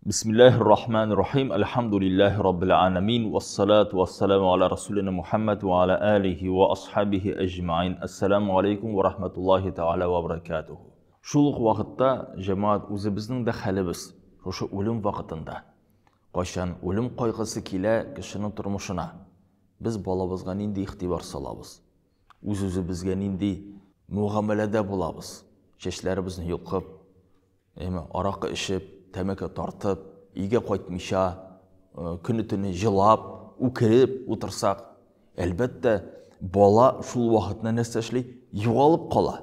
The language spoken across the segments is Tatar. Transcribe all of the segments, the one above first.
Bismillahirrahmanirrahim. Elhamdülillahi Rabbil alamin. Vessalatu vesselamu ala Resulina Muhammed ve ala alihi ve ashabihi ecmain. Esselamu aleykum ve rahmetullahi ta'ala ve berekatuhu. Şuluq vaqtda cemaat o'zimizning de halimiz, o'sha o'lim vaqtida. Qachon o'lim qayg'usi kela kishining turmushina, biz bolamizga nindi ixtibor solamiz. O'z-o'zimizga nindi muomalada bo'lamiz. Chechlarimizni yulqib, aroq ishib, temeke tartıp, iyice qaytmışa, künü-tünü jilab, ukirib otursak, elbette bola şul vaqtda näsəşli yuğalıp qala.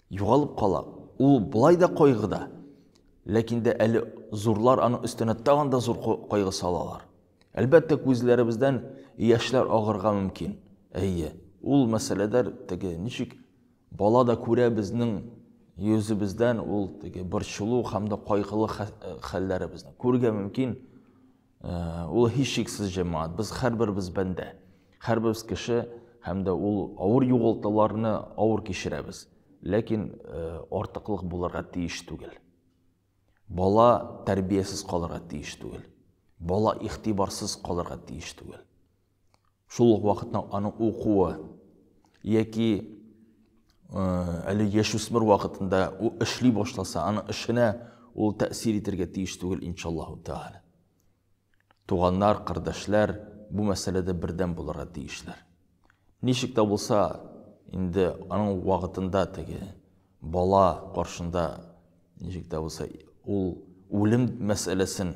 Yuğalıp qala. O bulay da qaygıda. Lakin de eli zurlar anın üstüne tağın da zor qaygı salalar. Elbette gözlerimizden yaşlar ağırga mümkün. Ol meseleler tege nişik bola da köre bizning yüzümüzden ol bir şuluq hamda qaygılı hallarimizni ko'rga mümkün. Ol hiç şeksiz cemaat. Biz her birimiz bende. Her bir kishi hamda ol ağır yo'g'altılarni ağır kechiramiz. Lakin ortiqlik bo'larga tegish tugil. Bola tarbiyasiz qolarga tegish tugil. Bola ixtiborsiz qolarga tegish tugil. Şuluq vaqtda uni o'quvi yoki Ali yaşusmur vaqtında o işli başlasa, ana işine o tesir etirge tegish tugil inşallah taala. Tuğanlar, kardeşler bu meselede birden bularga tegishlar. Nişikde bolsa, indi anın vaqtında tege bola qarşında nişikde bolsa ol o'lim meselesini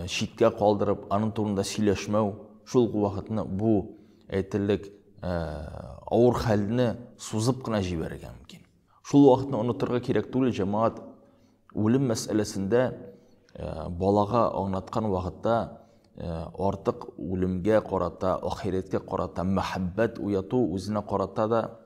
şitke qaldırıp anın turunda sileşmeu, şul vaqtında bu aytırlik ağır halini suzib qına jibergen mümkün. Şul vaqtni unuturga kerak tugil cemaat. O'lim meselesinde bolaga anlatgan vaqtda artıq o'limga qarata, ahiretga qarata muhabbat uyatu o'zine qarata da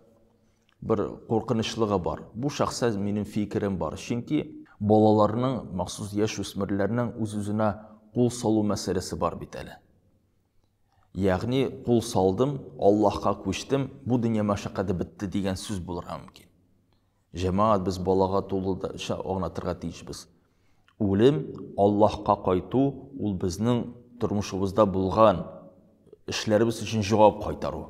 bir qo'rqinchligi bor. Bu shaxsan mening fikrim bor. Chunki bolalarning, maxsus yosh o'smirlarning o'z-o'zine qo'l solu meselesi bor bitali. Yani qul saldım, Allah'a koştum, bu dünya meşakkatı bitti degan söz bo'lurga mümkün. Cemaat biz bolaga to'lida o'rnatirga tegishmiz. O'lim, Allah'a qaytu, ul bizning turmushimizda bo'lgan ishlarimiz uchun javob qaytaru.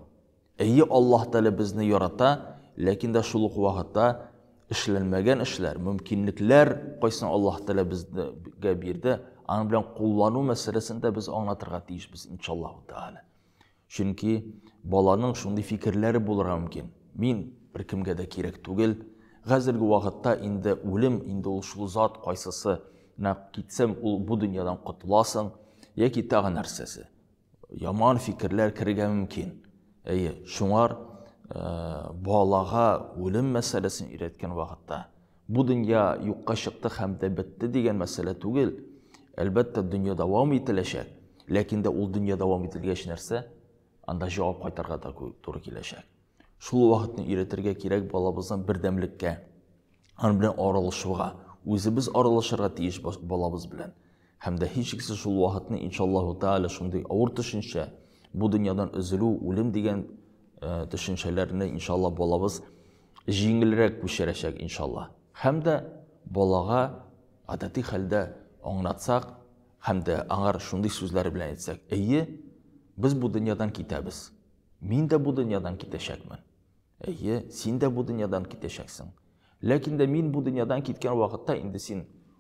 Allah Teala bizni yarata, lakin de shuluq vaqtda ishlanmagan ishlar, mumkinliklar qo'ysin Allah Teala bizga berdi. Anı bilen qo'llanu meselesinde biz anlatırga tegishmiz inşallah taala. Çünkü bolanın şunday fikirleri bo'lurga mümkün. Men bir kimga da kerak tugil. Hozirgi vaqtda indi o'lim, indi ul shul zot qaysisina ketsam bu dunyodan qutulasın yoki tag'in narsasi. Yomon fikrlar kirga mümkün. Şunlar bolaga o'lim meselesini öğretken vaqtda bu dünya yo'qqa chiqdi hamda bitti degan mesele tugil. Elbette dünya devam etilecek. Lakin de o dünya devam etilgach narsa anda javob qaytarga da to'g'ri kelajak. Shul vaqtni öğretirge kerak bolamizning birdamlikka, an bilan oralashuga, o'zimiz aralashirga tegish bolamiz bilan. Hamda hech shekisiz shul vaqtni inshaalloh taala shunday og'ir tushuncha, bu dunyodan uzilu, o'lim degan tushunchalarni inshaalloh bolamiz yengilroq ko'chirashak inshaalloh. Hamda bolaga adatiy holda anlatsak, hamda ağır şunday sözler bilen etsek, biz bu dünyadan kitemiz. Men de bu dünyadan kiteshakman. Sen de bu dünyadan kiteshaksin. Lakin de men bu dünyadan kitken vaqtda indi sen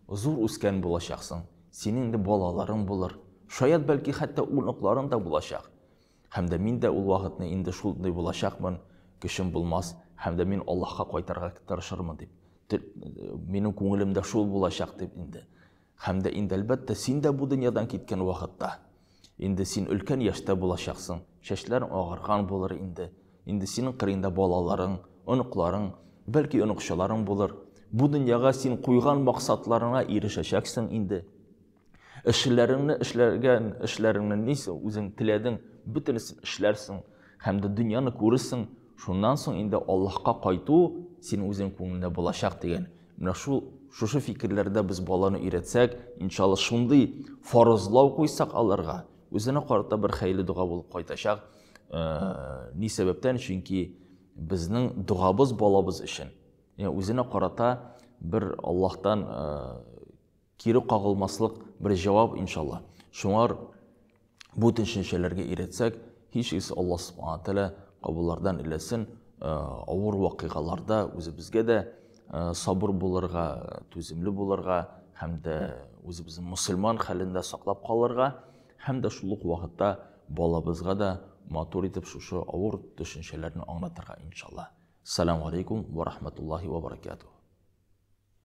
zo'r o'sgan bo'lashaqsan. Sening de bolalaring bo'lar. Şayet belki hatta unuqlaring da bo'lashaq. Hamda men de ul vaqtni indi shunday bo'lashaqman, kishim bo'lmas, hamda men Allohga qaytarga tirishirman deb. Mening ko'nglimda shul bo'lashaq deb indi. Hamda indi elbette sen de bu dünyadan ketken vaqtda indi sen ulkan yoshda bo'lashaqsan. Shashlaring og'irgan bo'lar indi. Indi sening qirinda bolalaring, unuqlaring, balki unuqchalaring bo'lar. Bu dunyoga sen qo'ygan maqsadlaringga erishashaqsan indi. Ishlaringni neyse o'zing tilading, butinisini ishlarsin. Hamda dunyoni ko'rsin. Shundan so'ng indi Allohga qaytu, sen o'zing ko'nglingda bo'lashaq degan. Mana şu fikirlerde biz balаны öğretsek, inşallah şunday farzlav koysak alırga, özüne qarata bir hayli dua bulup qaytashaq. Ne sebepten? Çünkü bizning duamız balabız için. Yani özüne qarata bir Allah'tan кері қағылмаслық бір жауап иншалла. Шуңар bu düşüncelerge iretsek, hiç ise Allah subhanahu teala qabullardan ilesin, ağır vakıgalarda özümüzge de sabır bulurga, tüzümlü bulurga, hem de özümüzün Müslüman halinde saklap kalırga, hem de şuluk vakitte balabızga da matur etip şu ağır düşüncelerini anlatırga inşallah. Selamun Aleyküm ve Rahmetullahi ve Berekatuhu.